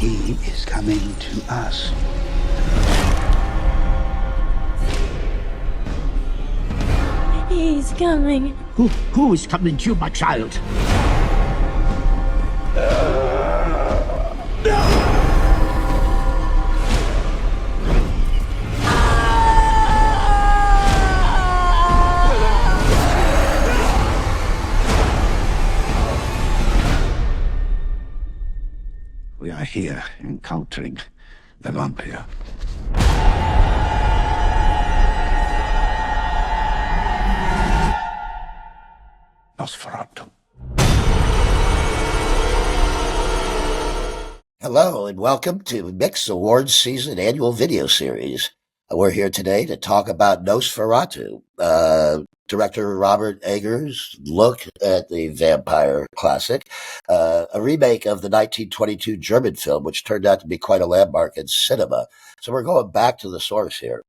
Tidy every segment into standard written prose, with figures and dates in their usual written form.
He is coming to us. He's coming. Who is coming to you, my child? We are here encountering the vampire. Nosferatu. Hello and welcome to Mix Awards Season Annual Video Series. We're here today to talk about Nosferatu, director Robert Eggers' look at the vampire classic, a remake of the 1922 German film, which turned out to be quite a landmark in cinema. So we're going back to the source here.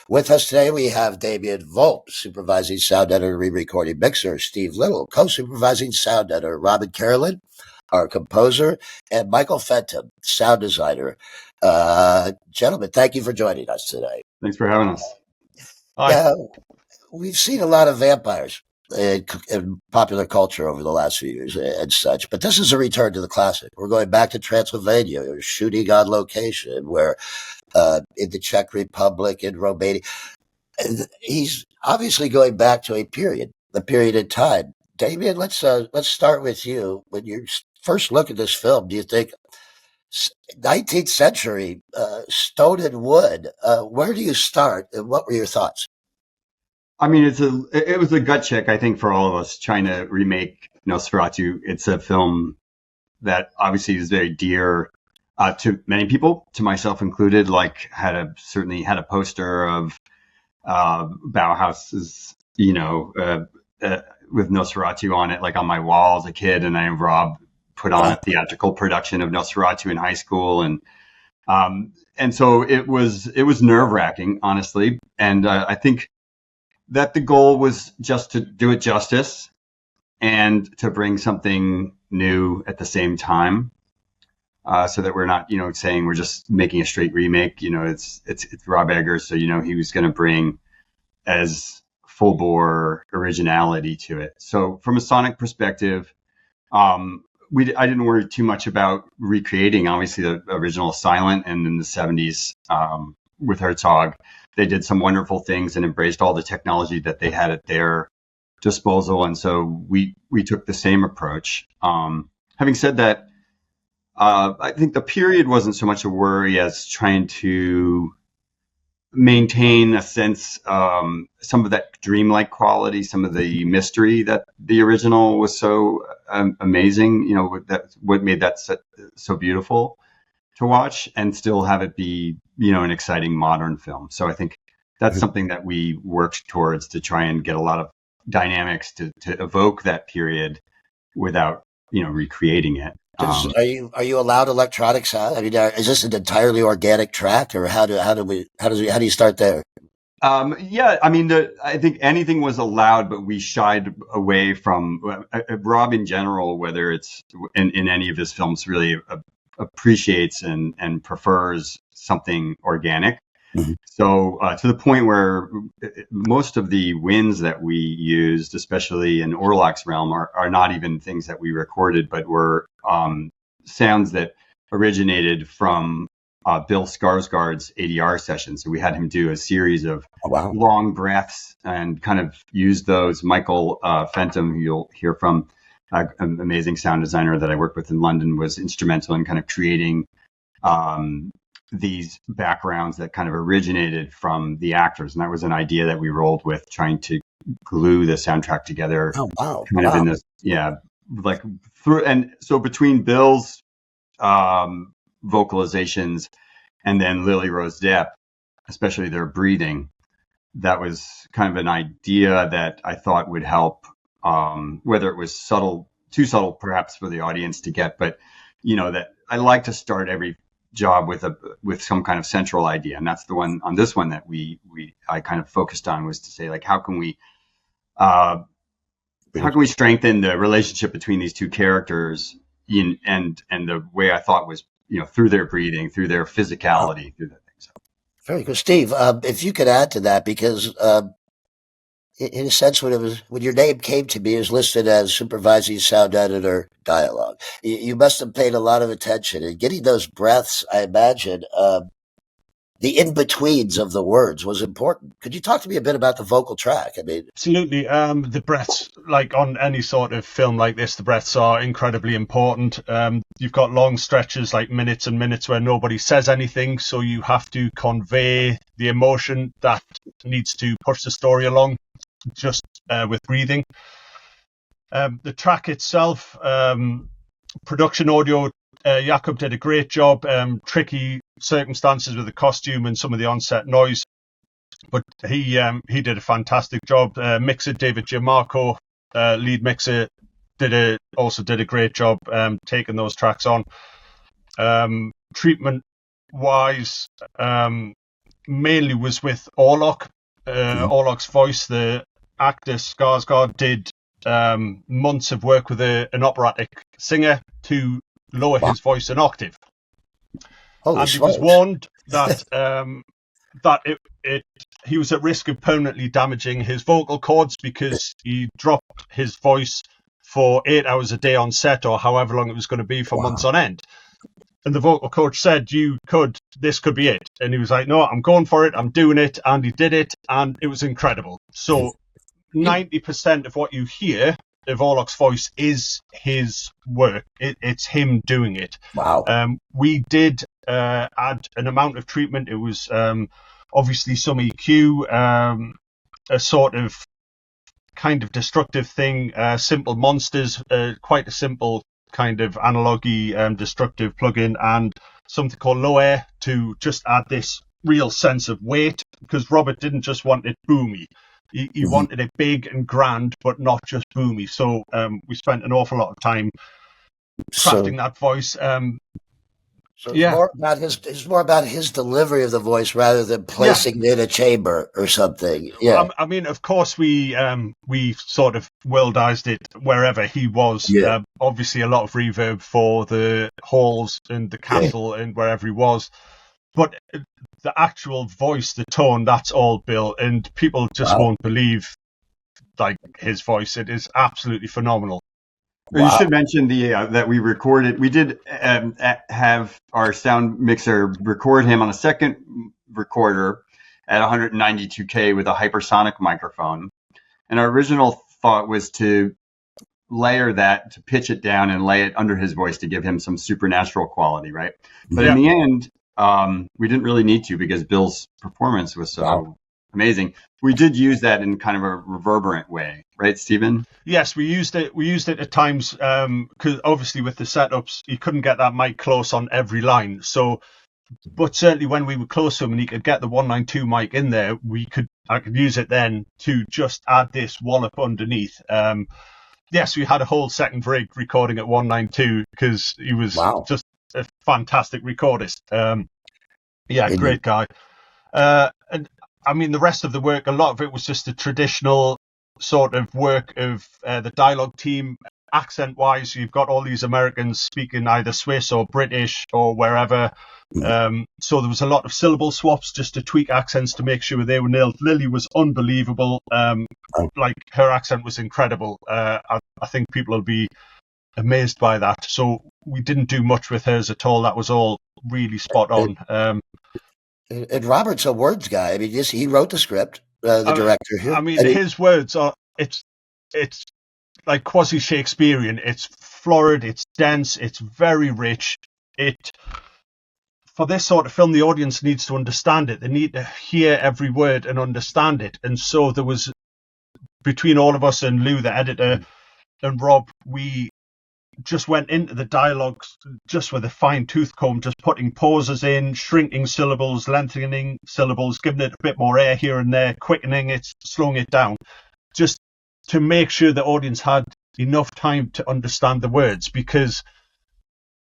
With us today, we have Damian Volpe, supervising sound editor, re-recording mixer, Steve Little, co-supervising sound editor, Robin Carolan, our composer, and Michael Fentum, sound designer. Gentlemen, thank you for joining us today. Thanks for having us. Yeah, we've seen a lot of vampires in popular culture over the last few years and such, but this is a return to the classic. We're going back to Transylvania. We're shooting on location. We're in the Czech Republic, in Romania. He's obviously going back to a period in time. Damian, let's start with you. When you first look at this film, do you think 19th century stone and wood? Where do you start, and what were your thoughts? I mean, it was a gut check, I think, for all of us trying to remake Nosferatu. It's a film that obviously is very dear to many people, to myself included. Like, certainly had a poster of Bauhaus's, with Nosferatu on it, like on my wall as a kid. And I know Rob put on a theatrical production of Nosferatu in high school, and so it was nerve-wracking, honestly. And I think that the goal was just to do it justice and to bring something new at the same time, so that we're not, saying we're just making a straight remake. It's Rob Eggers, so he was going to bring as full bore originality to it. So from a sonic perspective, I didn't worry too much about recreating, obviously, the original silent, and in the 70s with Herzog, they did some wonderful things and embraced all the technology that they had at their disposal. And so we took the same approach. Having said that, I think the period wasn't so much a worry as trying to maintain a sense, some of that dreamlike quality, some of the mystery that the original was so amazing. That's what made that so beautiful to watch, and still have it be, an exciting modern film. So I think that's something that we worked towards, to try and get a lot of dynamics to evoke that period without, recreating it. Are you allowed electronic sound? I mean, is this an entirely organic track, or how do you start there? Yeah, I mean, I think anything was allowed, but we shied away from Rob in general, whether it's in any of his films, really appreciates and prefers something organic. Mm-hmm. So to the point where most of the winds that we used, especially in Orlok's realm, are not even things that we recorded, but were sounds that originated from Bill Skarsgård's ADR sessions. So we had him do a series of long breaths and kind of use those. Michael Fentum, who you'll hear from, an amazing sound designer that I worked with in London, was instrumental in kind of creating these backgrounds that kind of originated from the actors. And that was an idea that we rolled with, trying to glue the soundtrack together. In this, like through. And so between Bill's vocalizations and then Lily Rose Depp, especially their breathing, that was kind of an idea that I thought would help, whether it was too subtle perhaps for the audience to get, but that I like to start every job with some kind of central idea. And that's the one on this one that I kind of focused on, was to say, like, how can we strengthen the relationship between these two characters, and the way I thought was, through their breathing, through their physicality, through that thing. So. Very good, Steve. If you could add to that, because in a sense, when your name came to me, it was listed as supervising sound editor dialogue. You must have paid a lot of attention and getting those breaths. I imagine the in betweens of the words was important. Could you talk to me a bit about the vocal track? I mean, absolutely. The breaths, like on any sort of film like this, the breaths are incredibly important. You've got long stretches, like minutes and minutes, where nobody says anything, so you have to convey the emotion that needs to push the story along, just with breathing. The track itself, production audio, Jakob did a great job. Tricky circumstances with the costume and some of the on-set noise, but he did a fantastic job. Mixer David Giammarco, lead mixer, also did a great job taking those tracks on. Treatment wise, mainly was with Orlok. Orlok's voice, the actor Skarsgård did months of work with an operatic singer to lower his voice an octave. And he was warned that he was at risk of permanently damaging his vocal cords because he dropped his voice for 8 hours a day on set, or however long it was going to be, for months on end. And the vocal coach said, this could be it. And he was like, no, I'm going for it. I'm doing it. And he did it. And it was incredible. So 90% of what you hear of Orlok's voice is his work. It's him doing it. Wow. We did add an amount of treatment. It was obviously some EQ, a sort of kind of destructive thing, simple monsters, quite a simple kind of analogy destructive plugin, and something called low air to just add this real sense of weight, because Robert didn't just want it boomy. He wanted it big and grand, but not just boomy. So we spent an awful lot of time crafting that voice. It's more about his delivery of the voice rather than placing it in a chamber or something. Yeah. I mean, of course, we sort of worldized it wherever he was. Obviously, a lot of reverb for the halls and the castle and wherever he was. But the actual voice, the tone, that's all Bill, and people just won't believe like his voice. It is absolutely phenomenal. Wow. You should mention that we recorded. We did have our sound mixer record him on a second recorder at 192K with a hypersonic microphone. And our original thought was to layer that, to pitch it down and lay it under his voice to give him some supernatural quality, right? But in the end, we didn't really need to, because Bill's performance was so amazing. We did use that in kind of a reverberant way, right, Stephen? Yes, we used it. We used it at times because obviously with the setups, you couldn't get that mic close on every line. So, but certainly when we were close to him and he could get the 192 mic in there, I could use it then to just add this wallop underneath. Yes, we had a whole second rig recording at 192 because he was just a fantastic recordist. Great guy. And I mean, the rest of the work, a lot of it was just the traditional sort of work of the Dialog team. Accent-wise, you've got all these Americans speaking either Swiss or British or wherever. So there was a lot of syllable swaps just to tweak accents to make sure they were nailed. Lily was unbelievable. Like, her accent was incredible. I think people will be amazed by that. So we didn't do much with hers at all. That was all really spot on. And Robert's a words guy. I mean, he wrote the script, the director here. I mean, his words are, it's like quasi-Shakespearean. It's florid, it's dense, it's very rich. For this sort of film, the audience needs to understand it. They need to hear every word and understand it. And so there was, between all of us and Lou, the editor, and Rob, we just went into the dialogues just with a fine-tooth comb, just putting pauses in, shrinking syllables, lengthening syllables, giving it a bit more air here and there, quickening it, slowing it down, just to make sure the audience had enough time to understand the words. Because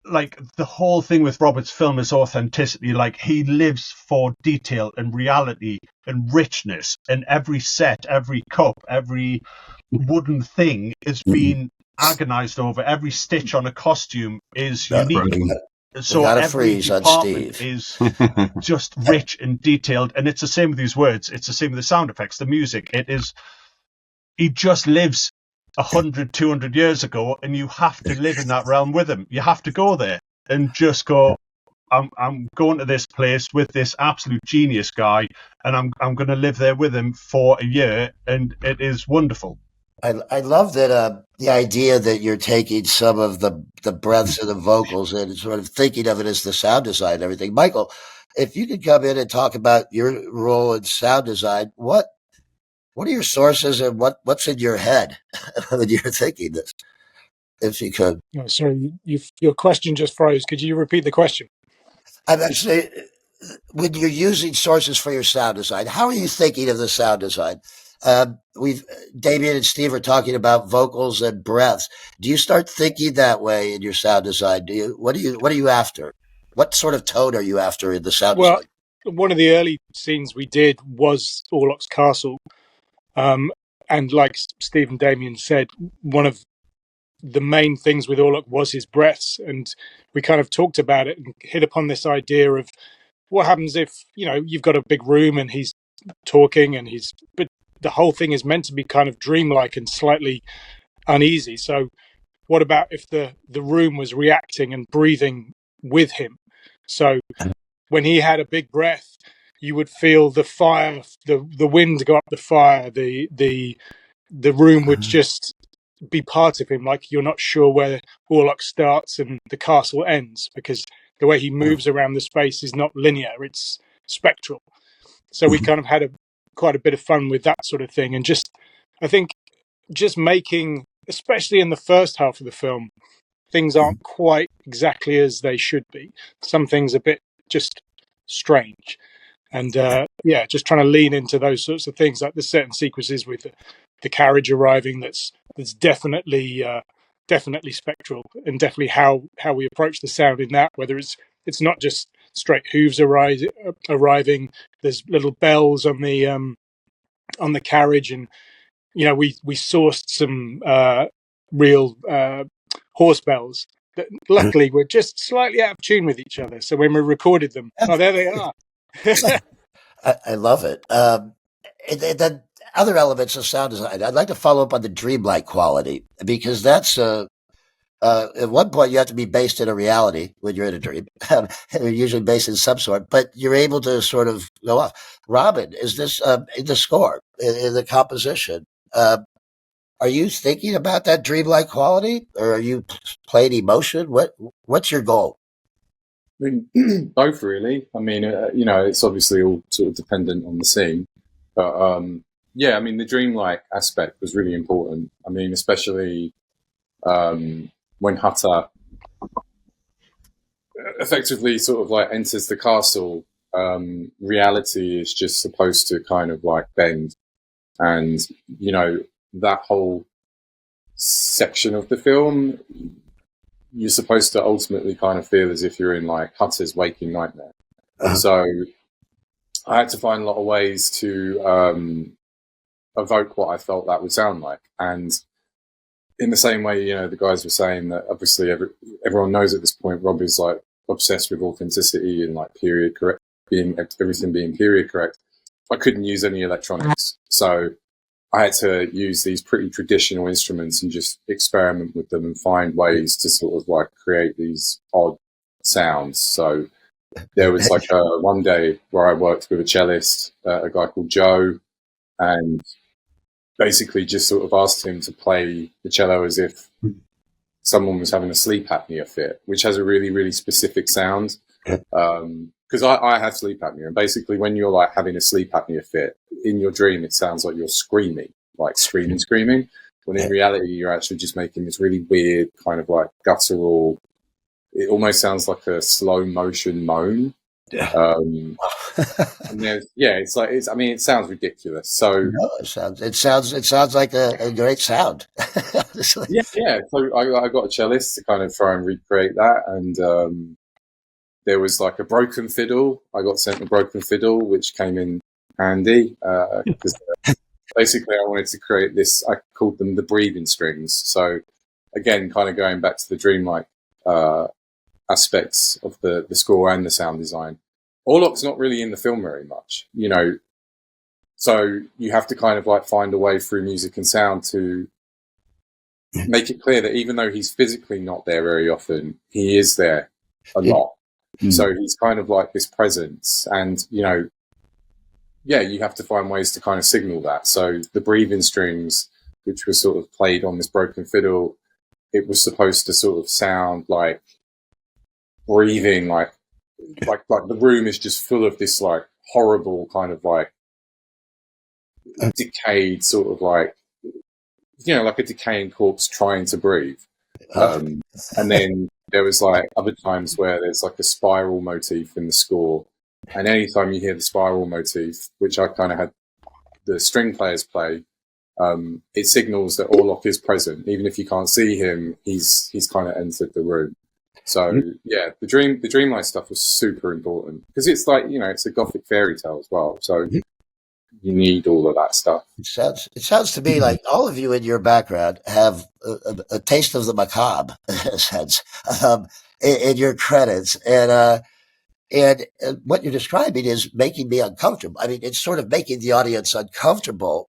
like, the whole thing with Robert's film is authenticity. Like, he lives for detail and reality and richness, and every set, every cup, every wooden thing is being agonized over. Every stitch on a costume is unique. So got a every freeze on department Steve. is just rich and detailed, and it's the same with these words. It's the same with the sound effects, the music. It is. He just lives 100, 200 years ago, and you have to live in that realm with him. You have to go there and just go. I'm going to this place with this absolute genius guy, and I'm going to live there with him for a year, and it is wonderful. I love that the idea that you're taking some of the breaths of the vocals and sort of thinking of it as the sound design and everything. Michael, if you could come in and talk about your role in sound design, what are your sources and what's in your head when you're thinking this? If you could, Oh, sorry, your question just froze. Could you repeat the question? I'm actually when you're using sources for your sound design, how are you thinking of the sound design? We've Damian and Steve are talking about vocals and breaths. Do you start thinking that way in your sound design? What are you after? What sort of tone are you after in the sound Well, design? one of the early scenes we did was Orlok's castle, and like Steve and Damien said, one of the main things with Orlok was his breaths, and we kind of talked about it and hit upon this idea of what happens if you've got a big room and he's talking and but the whole thing is meant to be kind of dreamlike and slightly uneasy. So what about if the room was reacting and breathing with him? So when he had a big breath, you would feel the fire, the wind go up the fire, the room would just be part of him, like you're not sure where Orlok starts and the castle ends, because the way he moves around the space is not linear, it's spectral. So we kind of had quite a bit of fun with that sort of thing. And I think just making, especially in the first half of the film, things aren't quite exactly as they should be. Some things are a bit just strange. And just trying to lean into those sorts of things. Like there's certain sequences with the carriage arriving that's definitely spectral, and definitely how we approach the sound in that. Whether it's not just straight hooves arriving. There's little bells on the carriage, and we sourced some real horse bells that luckily were just slightly out of tune with each other. So when we recorded them, oh, there they are. I love it. And then other elements of sound design. I'd like to follow up on the dreamlike quality because that's at one point you have to be based in a reality when you're in a dream. You're usually based in some sort, but you're able to sort of go off. Robin, is this in the score, in the composition? Are you thinking about that dreamlike quality, or are you playing emotion? What's your goal? I mean, both really. I mean, it's obviously all sort of dependent on the scene, but yeah, I mean, the dreamlike aspect was really important. I mean, especially when Hutter effectively sort of like enters the castle, reality is just supposed to kind of like bend, and that whole section of the film, you're supposed to ultimately kind of feel as if you're in like Hutter's waking nightmare. So I had to find a lot of ways to evoke what I felt that would sound like. And in the same way, the guys were saying that obviously everyone knows at this point Rob is like obsessed with authenticity and like period correct, everything being period correct. I couldn't use any electronics. So I had to use these pretty traditional instruments and just experiment with them and find ways to sort of like create these odd sounds. So there was like one day where I worked with a cellist, a guy called Joe, and basically just sort of asked him to play the cello as if someone was having a sleep apnea fit, which has a really, really specific sound. Because I have sleep apnea, and basically when you're like having a sleep apnea fit, in your dream, it sounds like you're screaming, like screaming. When in reality, you're actually just making this really weird kind of like guttural. It almost sounds like a slow motion moan. And it's like I mean, it sounds ridiculous. So No, it sounds like a great sound. yeah. So I got a cellist to kind of try and recreate that, and there was like a broken fiddle. I got sent a broken fiddle, which came in handy because basically I wanted to create this. I called them the breathing strings. So again, kind of going back to the dreamlike aspects of the score and the sound design. Orlok's not really in the film very much, you know, so you have to kind of like find a way through music and sound to make it clear that even though he's physically not there very often, he is there a lot. So he's kind of like this presence, and, you know, yeah, you have to find ways to kind of signal that. So the breathing strings, which was sort of played on this broken fiddle, it was supposed to sort of sound like breathing, like the room is just full of this like horrible kind of like decayed sort of like, you know, like a decaying corpse trying to breathe. And then there was like other times where there's like a spiral motif in the score, and anytime you hear the spiral motif, which I kind of had the string players play, it signals that Orlok is present. Even if you can't see him, he's kind of entered the room. So yeah, the dreamlight stuff was super important, because it's like, you know, it's a gothic fairy tale as well. So you need all of that stuff. It sounds to me like all of you in your background have a taste of the macabre, in a sense, in your credits. And what you're describing is making me uncomfortable. I mean, it's sort of making the audience uncomfortable.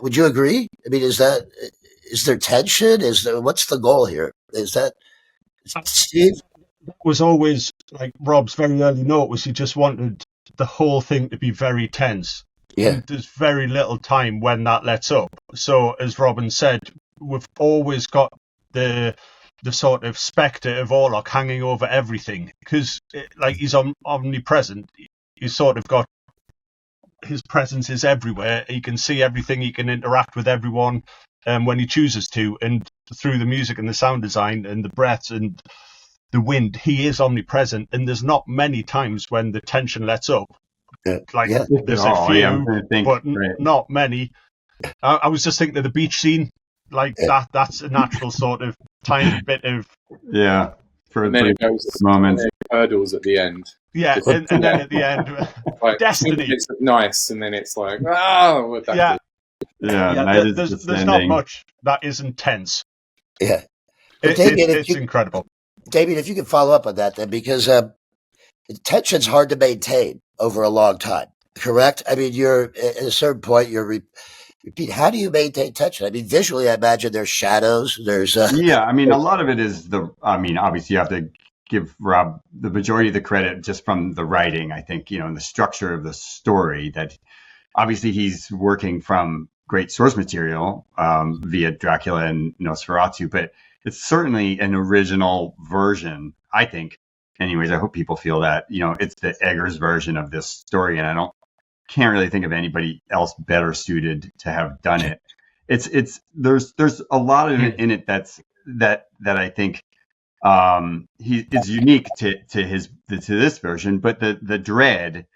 Would you agree? I mean, is there tension? What's the goal here? Is that, Steve? Was always like Rob's very early note was he just wanted the whole thing to be very tense. Yeah. And there's very little time when that lets up. So as Robin said, we've always got the sort of spectre of Orlok hanging over everything, because like he's omnipresent. He's sort of got, his presence is everywhere. He can see everything. He can interact with everyone when he chooses to. And through the music and the sound design and the breaths and the wind, he is omnipresent. And there's not many times when the tension lets up. Like there's a few, but not many. I was just thinking of the beach scene. Like that's a natural sort of tiny bit of for the moment hurdles at the end. Yeah, and then at the end, like, destiny. It's nice, and then it's like, oh, there's not much that isn't tense. Yeah, Damian, it's incredible. Damian, if you could follow up on that, then, because tension's hard to maintain over a long time. Correct? I mean, you're at a certain point, repeat. How do you maintain tension? I mean, visually, I imagine there's shadows. There's yeah. I mean, a lot of it is obviously you have to give Rob the majority of the credit just from the writing. I think, you know, and the structure of the story, that obviously he's working from great source material via Dracula and Nosferatu, but it's certainly an original version, I think. Anyways, I hope people feel that, you know, it's the Eggers version of this story, and I can't really think of anybody else better suited to have done it. There's a lot of it in it that I think it's unique to this version, but the dread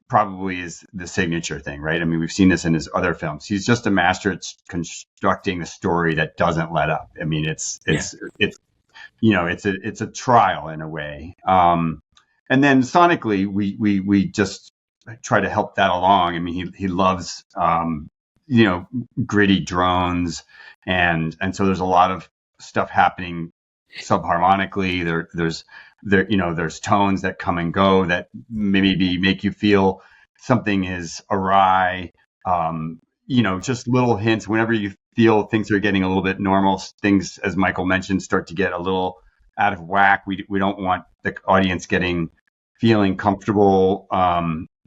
probably is the signature thing, right? I mean, we've seen this in his other films. He's just a master at constructing a story that doesn't let up. I mean, it's you know, it's a trial in a way. And then sonically, we just try to help that along. I mean, he loves you know, gritty drones, and so there's a lot of stuff happening subharmonically. There's tones that come and go that maybe make you feel something is awry. You know, just little hints whenever you feel things are getting a little bit normal. Things, as Michael mentioned, start to get a little out of whack. We don't want the audience feeling comfortable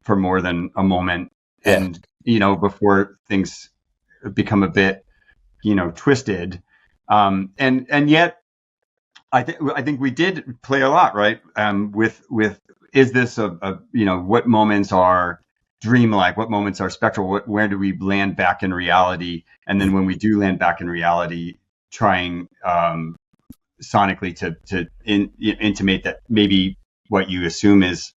for more than a moment, and you know, before things become a bit, you know, twisted. And yet, I think we did play a lot, right? With is this a you know, what moments are dreamlike, what moments are spectral, where do we land back in reality, and then when we do land back in reality, trying sonically to intimate that maybe what you assume is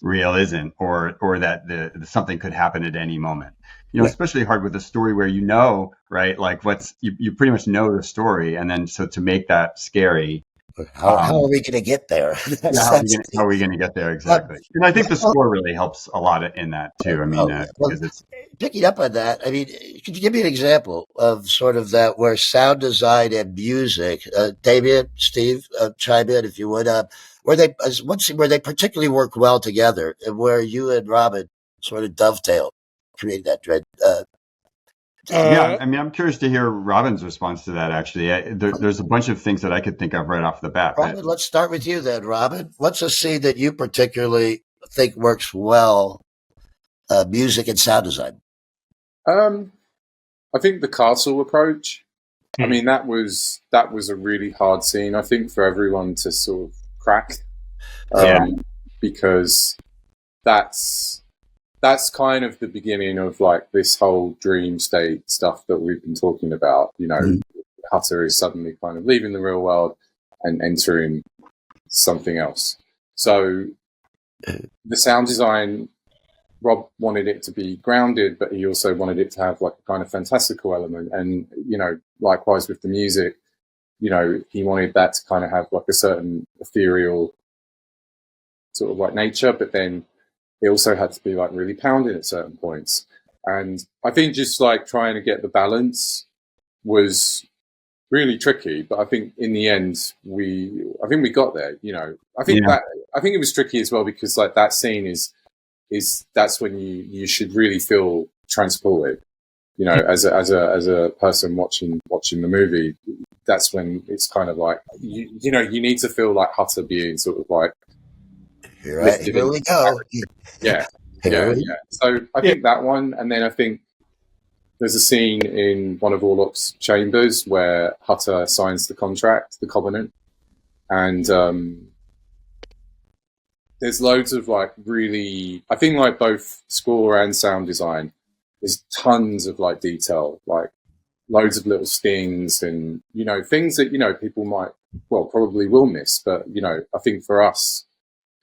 real isn't, or that the something could happen at any moment. You know, especially hard with a story where, you know, right, like you pretty much know the story, and then so to make that scary, How are we going to get there? Yeah, how are we going to get there exactly? And I think the score really helps a lot in that too. I mean, because it's picking up on that. I mean, could you give me an example of sort of that where sound design and music, Damian, Steve, chime in if you would, where they where they particularly work well together, and where you and Robin sort of dovetail, create that dread. Yeah, I mean, I'm curious to hear Robin's response to that. Actually, there's a bunch of things that I could think of right off the bat. Robin, let's start with you then. Robin, what's a scene that you particularly think works well, music and sound design? I think the castle approach. I mean, that was a really hard scene, I think, for everyone to sort of crack, because that's kind of the beginning of like this whole dream state stuff that we've been talking about. You know, Hutter is suddenly kind of leaving the real world and entering something else. So the sound design, Rob wanted it to be grounded, but he also wanted it to have like a kind of fantastical element. And, you know, likewise with the music, you know, he wanted that to kind of have like a certain ethereal sort of like nature, but then it also had to be like really pounding at certain points. And I think just like trying to get the balance was really tricky, but I think in the end we got there, you know. I think it was tricky as well because like that scene is that's when you should really feel transported, you know, as a person watching the movie. That's when it's kind of like you know, you need to feel like Hutter being sort of like here we go. Yeah. So I think that one, and then I think there's a scene in one of Orlok's chambers where Hutter signs the contract, the covenant, and there's loads of like really, I think like both score and sound design, there's tons of like detail, like loads of little stings and, you know, things that, you know, people might, well, probably will miss. But, you know, I think for us,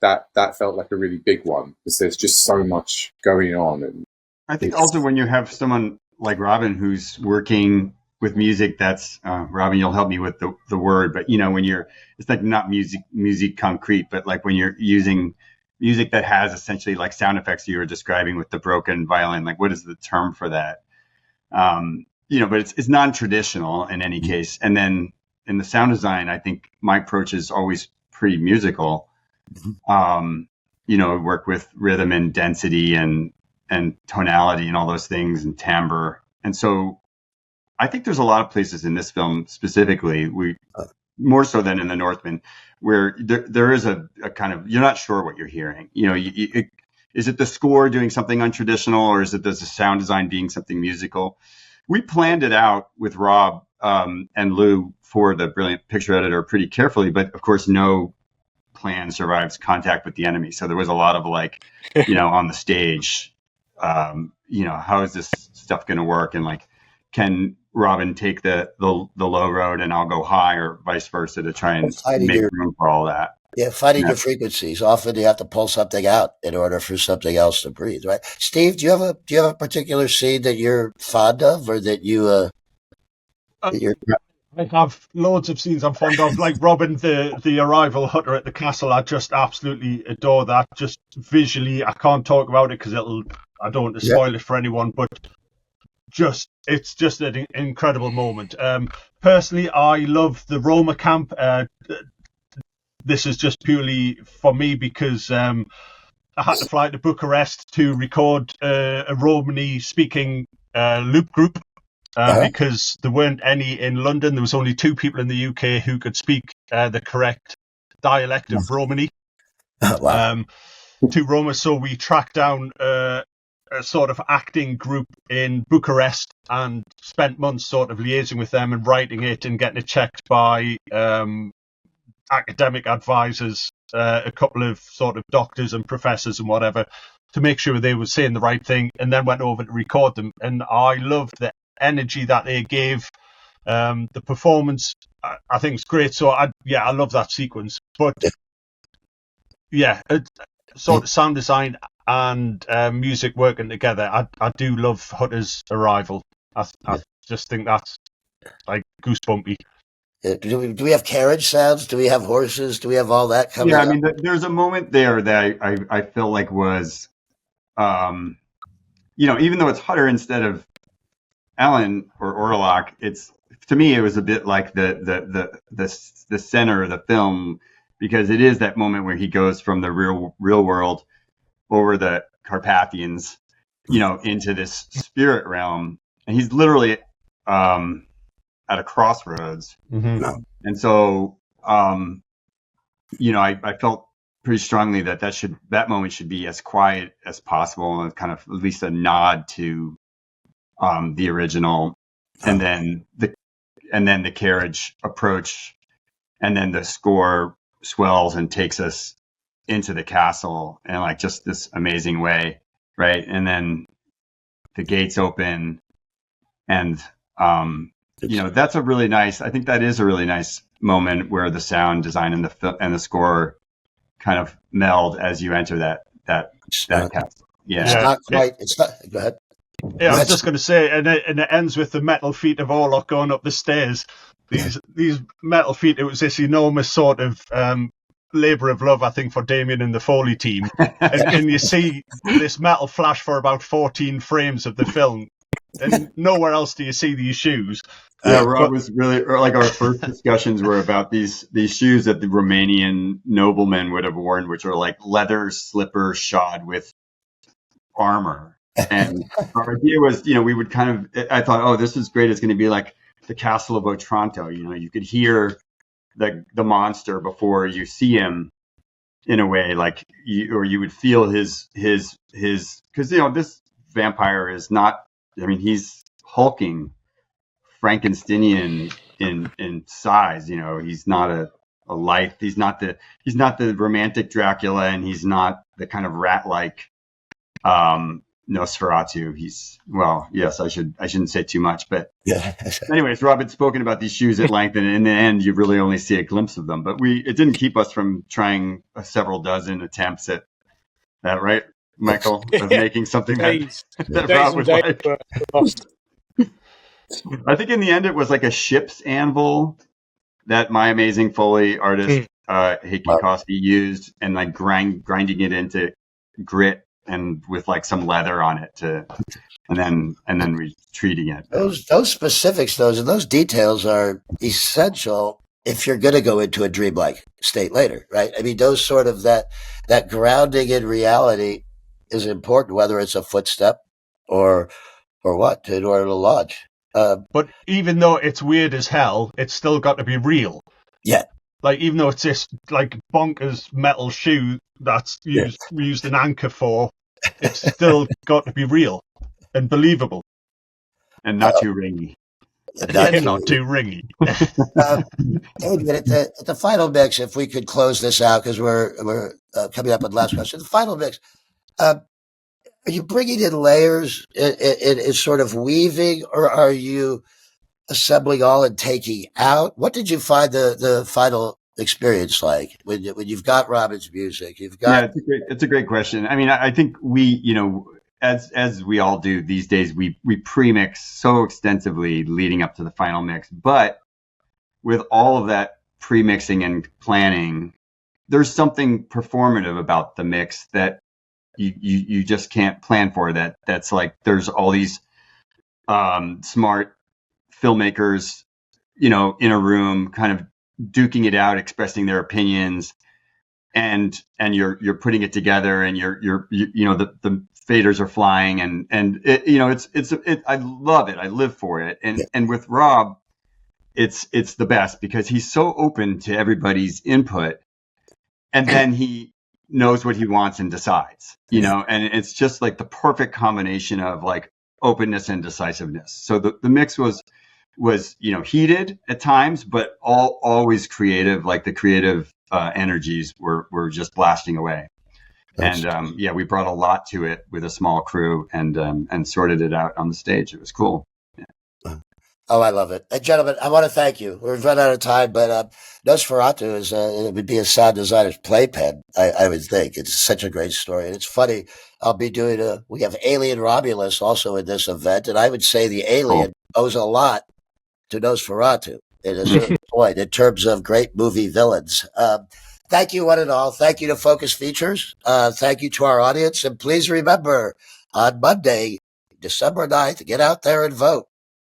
that felt like a really big one because there's just so much going on. And I think also when you have someone like Robin who's working with music that's Robin, you'll help me with the word, but you know, when it's like not music concrete, but like when you're using music that has essentially like sound effects you were describing with the broken violin, like what is the term for that? You know, but it's non-traditional in any case. And then in the sound design, I think my approach is always pretty musical. You know, work with rhythm and density and tonality and all those things and timbre. And so I think there's a lot of places in this film specifically, more so than in The Northman, where there is a kind of, you're not sure what you're hearing. You know, is it the score doing something untraditional, or is it the sound design being something musical? We planned it out with Rob and Lou for the brilliant picture editor pretty carefully, but of course, no plan survives contact with the enemy. So there was a lot of like, you know, on the stage, you know, how is this stuff going to work? And like, can Robin take the low road and I'll go high, or vice versa, to try and make room for all that? Yeah, finding your frequencies. Often you have to pull something out in order for something else to breathe, right? Steve, do you have a particular scene that you're fond of, or that you I have loads of scenes I'm fond of, like Robin, the arrival, Hutter at the castle. I just absolutely adore that. Just visually, I can't talk about it because I don't want to spoil it for anyone, but it's just an incredible moment. Personally, I love the Roma camp. This is just purely for me because I had to fly to Bucharest to record a Romani speaking loop group. Because there weren't any in London. There was only 2 people in the UK who could speak the correct dialect of Romani. To Roma. So we tracked down a sort of acting group in Bucharest and spent months sort of liaising with them and writing it and getting it checked by academic advisors, a couple of sort of doctors and professors and whatever, to make sure they were saying the right thing, and then went over to record them. And I loved the energy that they gave. The performance, I think, is great. So I love that sequence. But sort of sound design and music working together. I do love Hutter's arrival. I just think that's like goosebumpy. Do we have carriage sounds? Do we have horses? Do we have all that coming Yeah, I up? mean, there's a moment there that I feel like was, um, even though it's Hutter instead of Alan or Orlock, it's to me it was a bit like the center of the film because it is that moment where he goes from the real world over the Carpathians, into this spirit realm, and he's literally at a crossroads, Mm-hmm. and so I felt pretty strongly that moment should be as quiet as possible and kind of at least a nod to the original, and then the carriage approach, and then the score swells and takes us into the castle in like just this amazing way, right? And then the gates open, and that's a really nice. I think that is a really nice moment where the sound design and the score kind of meld as you enter that castle. Yeah. It's not quite. It's not. Go ahead. Yeah, I was just going to say, and it ends with the metal feet of Orlok going up the stairs. These metal feet. It was this enormous sort of labour of love, I think, for Damian and the Foley team. And you see this metal flash for about 14 frames of the film, and nowhere else do you see these shoes. Yeah, Rob was really like our first discussions were about these shoes that the Romanian noblemen would have worn, which are like leather slippers shod with armor. And our idea was, we would I thought, oh, this is great. It's going to be like the Castle of Otranto. You could hear the monster before you see him in a way, like you would feel his because this vampire is not. I mean, he's hulking Frankensteinian in size. He's not a life. He's not the romantic Dracula, and he's not the kind of rat-like Nosferatu. Yes, I shouldn't say too much, but anyways, Rob had spoken about these shoes at length, and in the end, you really only see a glimpse of them. But it didn't keep us from trying several dozen attempts at that, right, Michael, of making something that Rob would like. I think in the end, it was like a ship's anvil that my amazing Foley artist Heikki Koski used, and like grinding it into grit and with like some leather on it and then retreating it. Those specifics, and those details are essential if you're going to go into a dreamlike state later, right? I mean, those sort of that grounding in reality is important, whether it's a footstep or what, in order to lodge. But even though it's weird as hell, it's still got to be real. Yeah. Like, even though it's this like bonkers metal shoe that's used an anchor for, it's still got to be real and believable. And not too ringy. Not too ringy. David, at the final mix, if we could close this out, because we're coming up with the last question. The final mix, are you bringing in layers in sort of weaving, or are you assembling all and taking out? What did you find the final experience like when you've got Robin's music? It's a great question. I mean, I think we, as we all do these days, we pre-mix so extensively leading up to the final mix. But with all of that pre-mixing and planning, there's something performative about the mix that you just can't plan for. That's like there's all these smart filmmakers, in a room, kind of duking it out, expressing their opinions, and you're putting it together, and the faders are flying, and it I love it. I live for it. And with Rob, it's the best because he's so open to everybody's input, and then he knows what he wants and decides, and it's just like the perfect combination of like openness and decisiveness. So the mix was heated at times, but always creative. Like the creative energies were just blasting away. And we brought a lot to it with a small crew and sorted it out on the stage. It was cool. Yeah. Oh, I love it. Gentlemen, I want to thank you. We've run out of time, but Nosferatu it would be a sound designer's playpen, I would think. It's such a great story. And it's funny, I'll be doing we have Alien Romulus also in this event, and I would say the alien owes a lot to Nosferatu at a certain point in terms of great movie villains. Thank you, one and all. Thank you to Focus Features. Thank you to our audience. And please remember, on Monday, December 9th, get out there and vote.